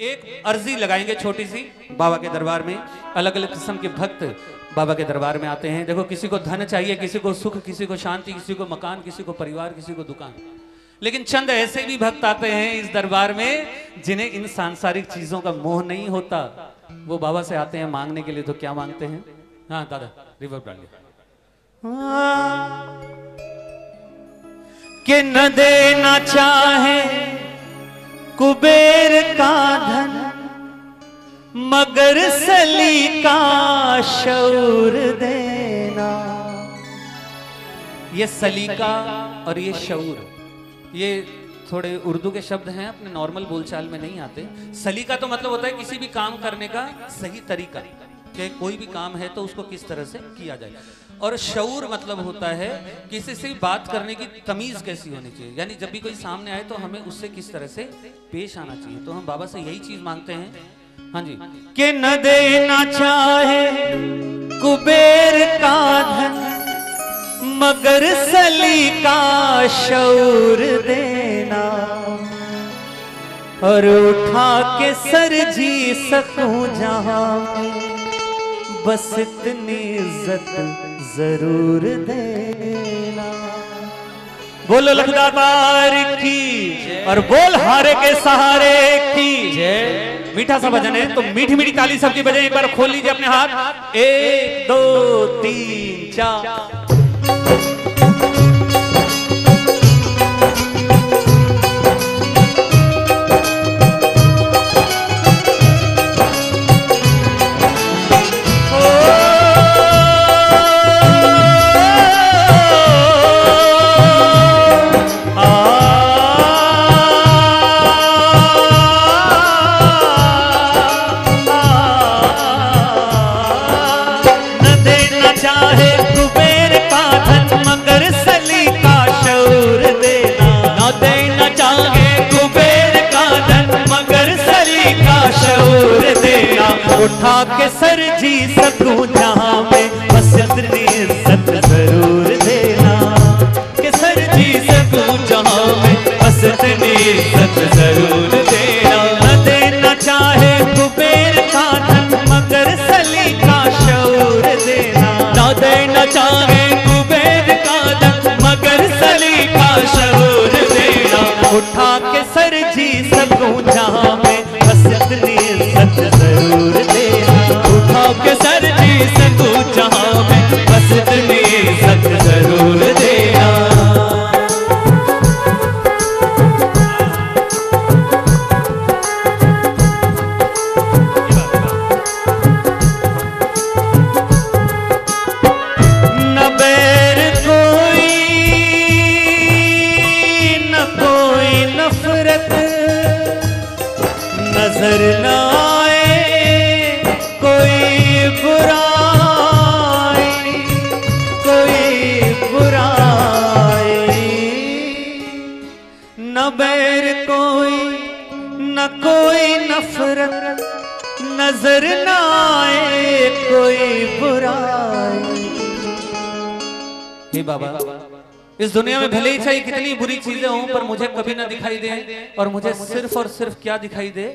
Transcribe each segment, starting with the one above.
एक अर्जी लगाएंगे छोटी सी। बाबा के दरबार में अलग अलग किस्म के भक्त बाबा के दरबार में आते हैं। देखो, किसी को धन चाहिए, किसी को सुख, किसी को शांति, किसी को मकान, किसी को परिवार, किसी को दुकान। लेकिन चंद ऐसे भी भक्त आते हैं इस दरबार में जिन्हें इन सांसारिक चीजों का मोह नहीं होता। वो बाबा से आते हैं मांगने के लिए। तो क्या मांगते हैं? हाँ दादा, रिवर्ब डालिए। कि न देना चाहे कुबेर का धन, मगर सलीका शऊर देना। ये सलीका और ये शऊर, ये थोड़े उर्दू के शब्द हैं, अपने नॉर्मल बोलचाल में नहीं आते। सलीका तो मतलब होता है किसी भी काम करने का सही तरीका, कि कोई भी काम है तो उसको किस तरह से किया जाए। और शऊर मतलब होता है किसी से बात करने की तमीज कैसी होनी चाहिए, यानी जब भी कोई सामने आए तो हमें उससे किस तरह से पेश आना चाहिए। तो हम बाबा से यही चीज मांगते हैं। हाँ जी, कि न देना चाहे कुबेर का धन, मगर सलीका शऊर देना। और उठा के सर जी सकूं जहां में, बस इतनी इज्जत जरूर देना। बोलो लखदातार की और बोल हारे के सहारे की जय। मीठा सा भजन है तो मीठी मीठी ताली सबकी बजाए। एक बार खोल लीजिए अपने हाथ। 1 2 3 4। उठा के सर जी सकूं जहां में, बस इतनी इज्जत जरूर देना। के सर जी सकूं जहां में, बस इतनी इज्जत जरूर देना। न देना चाहे कुबेर का धन, मगर सलीका शऊर देना। न देना चाहे कुबेर का धन, मगर सलीका शऊर देना। उठा के सर जी सकूं जहां में, बस इतनी इज्जत जरूर देना। उठा के सर जी सकूं जहां में, बस इतनी इज्जत जरूर देना। न बैर कोई, न कोई नफरत, नजर न नफरत, नजर ना आए कोई बुराई। हे बाबा, इस दुनिया में भले ही चाहे कितनी बुरी चीजें हों, पर मुझे कभी ना दिखाई दे। और मुझे सिर्फ और सिर्फ क्या दिखाई दे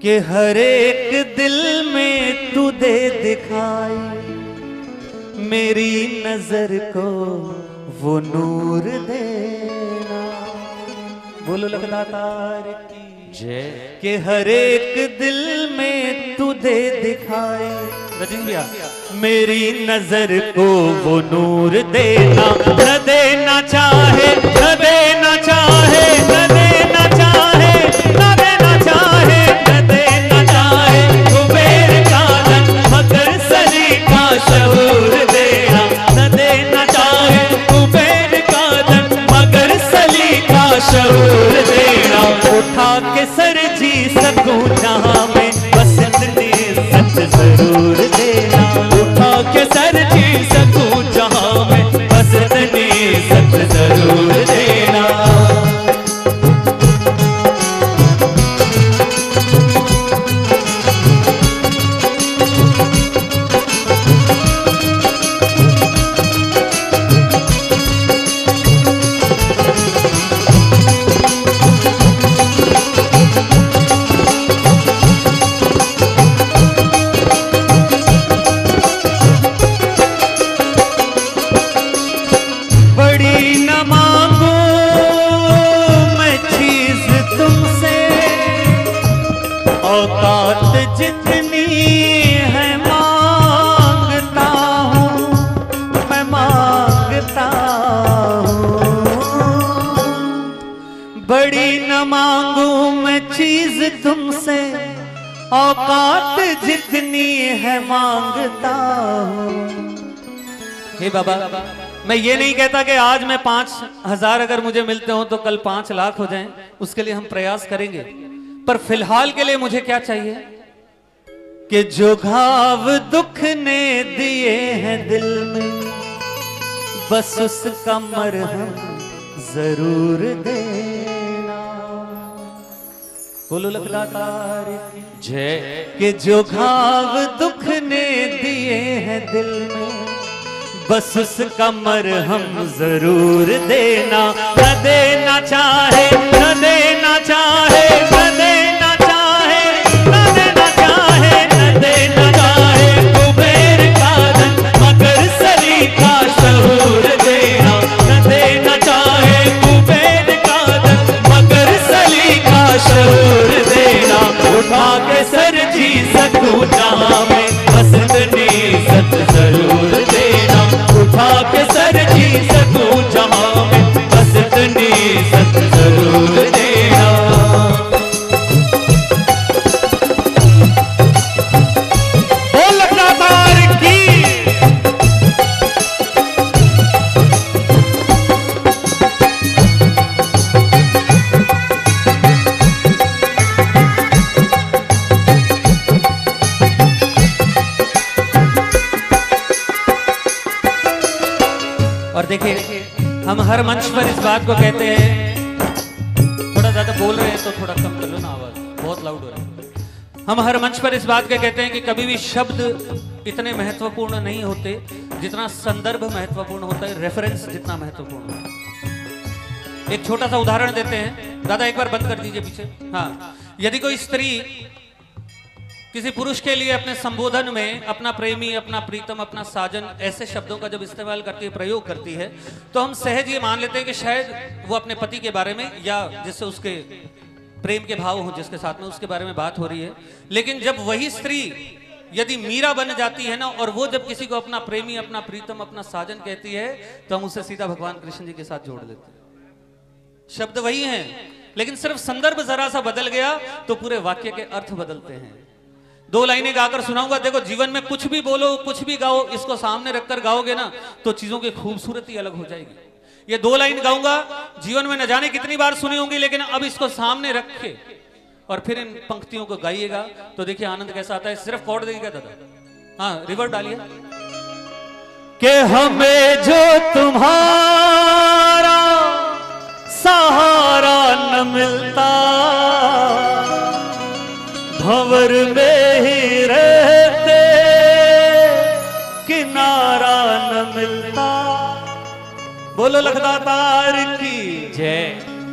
कि हर एक दिल में तू दे दिखाई, मेरी नजर को वो नूर देना। बोलो लखदातार की जय। कि हर एक दिल में तू दे दिखाए, रजनी भैया, मेरी नजर को वो नूर देना। न देना चाहे, न देना चाहे, न देना चाहे, न देना चाहे, न देना चाहे कुबेर का धन, मगर सलीका शऊर देना। न देना चाहे कुबेर का धन, मगर सलीका शऊर देना। उठा के सर जी सकूं जहां में, बस इतनी इज्जत जरूर देना। उठा के सर जी सकूं जहां में, बस इतनी इज्जत जरूर देना। औकात जितनी है मांगता हूँ, मैं मांगता हूँ। बड़ी न मांगू मैं चीज तुमसे, औकात जितनी है मांगता हूँ। हे बाबा, मैं ये नहीं कहता कि आज मैं 5,000 अगर मुझे मिलते हो तो कल 5 लाख हो जाएं, उसके लिए हम प्रयास करेंगे। पर फिलहाल के लिए मुझे क्या चाहिए कि जो घाव दुख ने दिए हैं दिल में, बस उसका मरहम जरूर देना। बोलो लखदातार जय। कि जो घाव दुख ने दिए हैं दिल में, बस उसका मरहम जरूर देना। न देना चाहे, न देना चाहे, न देना चाहे, न देना चाहे, न देना चाहे कुबेर का धन, मगर सलीका शहूर देना। न देना चाहे कुबेर का धन, मगर सलीका शहूर देना। उठा के सर जी सकूं जहां में, हसननी सत जरूर देना। उठा के सर जी सकूं जहां में, हसननी सत जरूर देना। बोल लखदातार की। और देखिए, हम हर मंच पर इस बात को कहते हैं, थोड़ा ज्यादा बोल रहे हैं तो थोड़ा कम कर लो ना, आवाज बहुत लाउड हो रहा है। हम हर मंच पर इस बात को कहते हैं कि कभी भी शब्द इतने महत्वपूर्ण नहीं होते जितना संदर्भ महत्वपूर्ण होता है, रेफरेंस जितना महत्वपूर्ण होता है। एक छोटा सा उदाहरण देते हैं। दादा एक बार बंद कर दीजिए पीछे। हाँ, यदि कोई स्त्री किसी पुरुष के लिए अपने संबोधन में अपना प्रेमी, अपना प्रीतम, अपना साजन ऐसे शब्दों का जब इस्तेमाल करती है, प्रयोग करती है, तो हम सहज ये मान लेते हैं कि शायद वो अपने पति के बारे में या जिससे उसके प्रेम के भाव हो, जिसके साथ में, उसके बारे में बात हो रही है। लेकिन जब वही स्त्री यदि मीरा बन जाती है ना, और वो जब किसी को अपना प्रेमी, अपना प्रीतम, अपना साजन कहती है, तो हम उसे सीधा भगवान कृष्ण जी के साथ जोड़ देते हैं। शब्द वही हैं, लेकिन सिर्फ संदर्भ जरा सा बदल गया तो पूरे वाक्य के अर्थ बदलते हैं। 2 लाइनें गाकर सुनाऊंगा। देखो, जीवन में कुछ भी बोलो, कुछ भी गाओ, इसको सामने रखकर गाओगे ना तो चीजों की खूबसूरती अलग हो जाएगी। ये 2 लाइन गाऊंगा, जीवन में न जाने कितनी बार सुनी होंगी, लेकिन अब इसको सामने रख के और फिर इन पंक्तियों को गाइएगा तो देखिए आनंद कैसा आता है। सिर्फ कॉर्ड देगा दादा। हाँ, रिवर्ब डालिए। कि हमें जो तुम्हारा सहारा न मिलता, भंवर में ही रहते किनारा न मिलता। बोलो लखदातार की जय।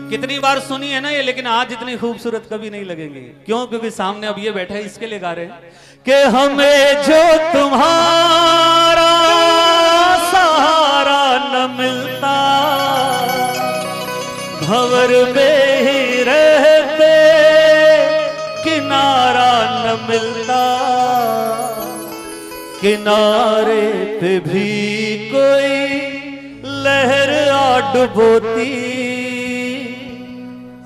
कितनी बार सुनी है ना ये, लेकिन आज इतनी खूबसूरत कभी नहीं लगेंगे। क्यों? क्योंकि सामने अब ये बैठा है, इसके लिए गा रहे हैं कि हमें जो तुम्हारा सहारा न मिलता, भंवर में ही रहते किनारा न मिलता। किनारे पे भी कोई लहर आ डुबोती,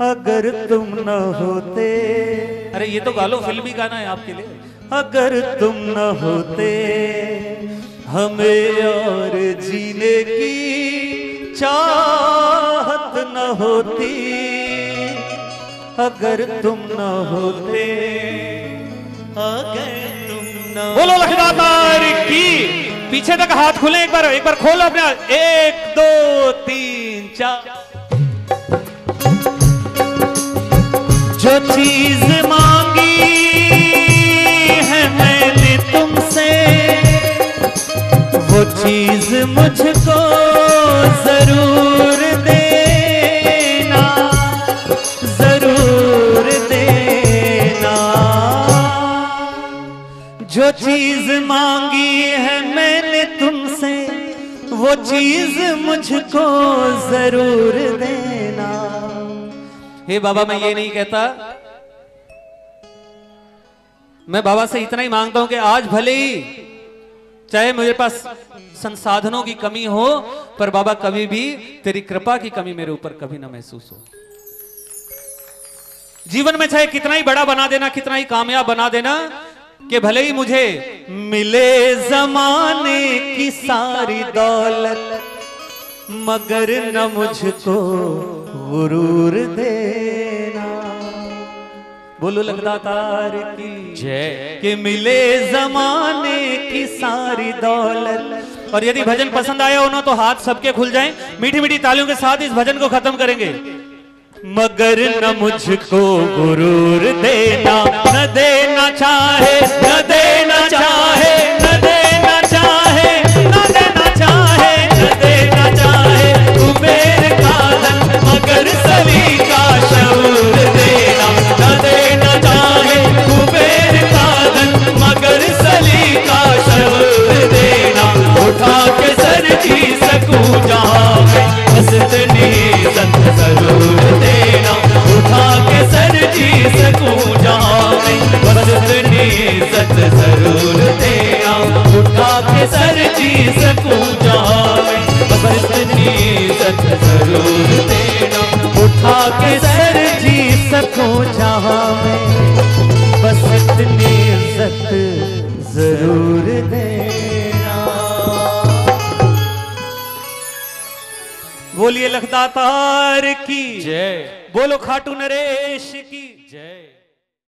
अगर तुम न होते। अरे ये तो गा लो, फिल्मी गाना है आपके लिए। अगर तुम न होते हमें और जीने की चाहत न होती, अगर तुम न होते, अगर तुम न। बोलो लखदातार की। पीछे तक हाथ खुले, एक बार खोलो अपने हाथ। 1 2 3 4। जो चीज मांगी है मैंने तुमसे, वो चीज मुझको जरूर देना, जरूर देना। जो चीज मांगी है मैंने तुमसे, वो चीज मुझको जरूर देना। हे बाबा, मैं ये नहीं कहता मैं बाबा से इतना ही मांगता हूं कि आज भले ही चाहे मेरे पास संसाधनों की कमी हो, पर बाबा कभी भी तेरी कृपा की कमी मेरे ऊपर कभी ना महसूस हो। जीवन में चाहे कितना ही बड़ा बना देना, कितना ही कामयाब बना देना, कि भले ही मुझे मिले जमाने की सारी दौलत, मगर न मुझको गुरूर देना। बोलो लखदातार की जय। कि मिले जमाने की सारी दौलत। और यदि भजन पसंद आया हो ना तो हाथ सबके खुल जाएं, मीठी मीठी तालियों के साथ इस भजन को खत्म करेंगे। मगर न मुझको गुरूर देना, न देना चाहे, न देना चाहे, न देना चाहे, न देना चाहे, न देना चाहे कुबेर का धन, मगर सली का शऊर देना। न देना चाहे कुबेर का धन, मगर सली का शऊर देना। उठा के सर जी सकूं जहां में, बस इतनी सत जरूर देना। उठा के सर जी सकूं जहां में, बस इतनी सत जरूर देना। उठा के सर जी सकूं जहां में, बस इतनी सत जरूर देना। उठा के सर जी सकूं जहां में, बस इतनी सत जरूर देना। बोलिए लखदातार की जय। बोलो खाटू नरेश की।